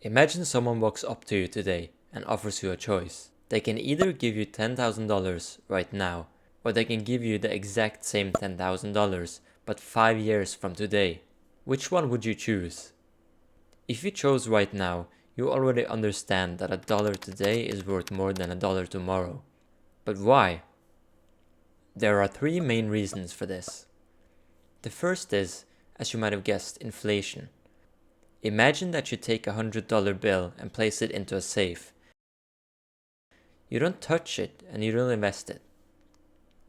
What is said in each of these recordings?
Imagine someone walks up to you today and offers you a choice. They can either give you $10,000 right now, or they can give you the exact same $10,000 but 5 years from today. Which one would you choose? If you chose right now, you already understand that a dollar today is worth more than a dollar tomorrow. But why? There are three main reasons for this. The first is, as you might have guessed, inflation. Imagine that you take a $100 bill and place it into a safe. You don't touch it and you don't invest it.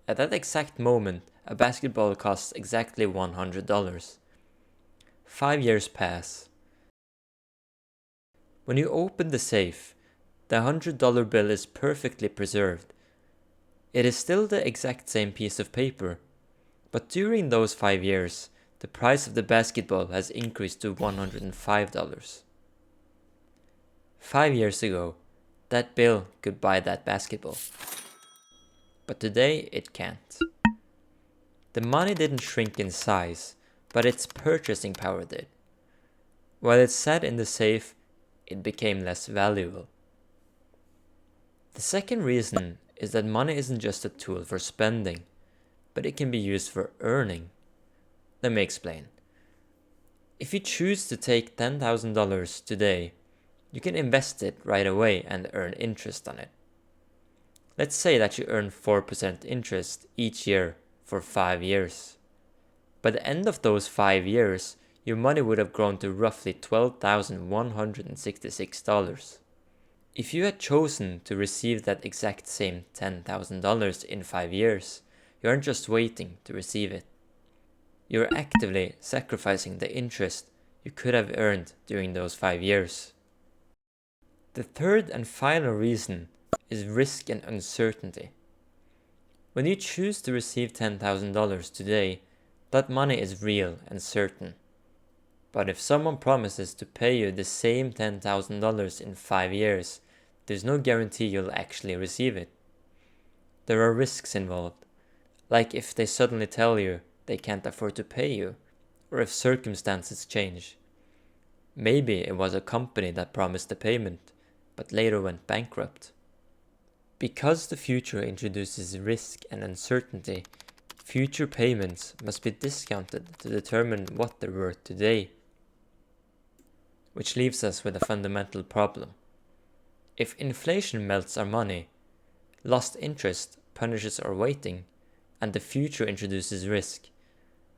At that exact moment, a basketball costs exactly $100. 5 years pass. When you open the safe, the $100 bill is perfectly preserved. It is still the exact same piece of paper, but during those 5 years, the price of the basketball has increased to $105. 5 years ago, that bill could buy that basketball. But today, it can't. The money didn't shrink in size, but its purchasing power did. While it sat in the safe, it became less valuable. The second reason is that money isn't just a tool for spending, but it can be used for earning. Let me explain. If you choose to take $10,000 today, you can invest it right away and earn interest on it. Let's say that you earn 4% interest each year for 5 years. By the end of those 5 years, your money would have grown to roughly $12,166. If you had chosen to receive that exact same $10,000 in 5 years, you aren't just waiting to receive it. You're actively sacrificing the interest you could have earned during those 5 years. The third and final reason is risk and uncertainty. When you choose to receive $10,000 today, that money is real and certain. But if someone promises to pay you the same $10,000 in 5 years, there's no guarantee you'll actually receive it. There are risks involved, like if they suddenly tell you they can't afford to pay you, or if circumstances change. Maybe it was a company that promised the payment, but later went bankrupt. Because the future introduces risk and uncertainty, future payments must be discounted to determine what they're worth today. Which leaves us with a fundamental problem. If inflation melts our money, lost interest punishes our waiting, and the future introduces risk,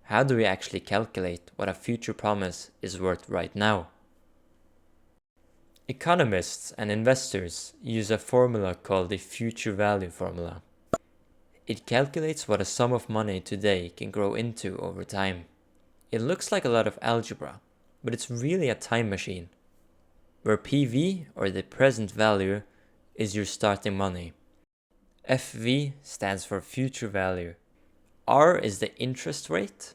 how do we actually calculate what a future promise is worth right now? Economists and investors use a formula called the future value formula. It calculates what a sum of money today can grow into over time. It looks like a lot of algebra, but it's really a time machine, where PV, or the present value, is your starting money. FV stands for future value. R is the interest rate,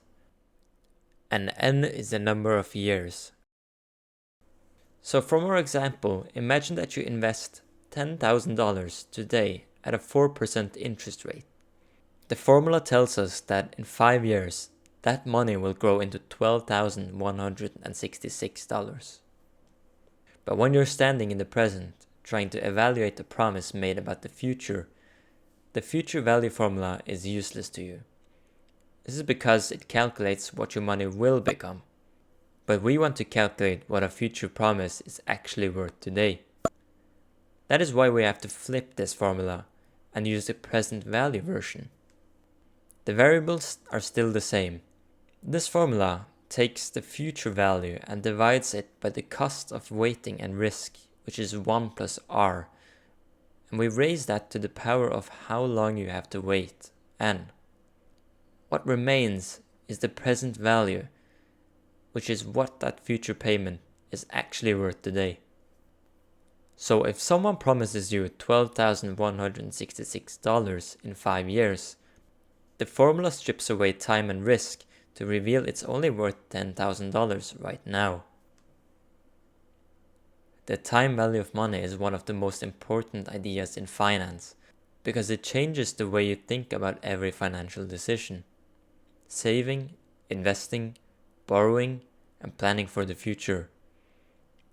and N is the number of years. So from our example, imagine that you invest $10,000 today at a 4% interest rate. The formula tells us that in 5 years, that money will grow into $12,166. But when you're standing in the present, trying to evaluate the promise made about the future value formula is useless to you. This is because it calculates what your money will become. But we want to calculate what a future promise is actually worth today. That is why we have to flip this formula and use the present value version. The variables are still the same. This formula takes the future value and divides it by the cost of waiting and risk, which is 1 plus r, and we raise that to the power of how long you have to wait, n. What remains is the present value, which is what that future payment is actually worth today. So if someone promises you $12,166 in 5 years, the formula strips away time and risk to reveal it's only worth $10,000 right now. The time value of money is one of the most important ideas in finance because it changes the way you think about every financial decision. Saving, investing, borrowing, and planning for the future.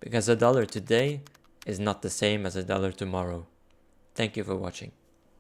because $1 today is not the same as $1 tomorrow. Thank you for watching.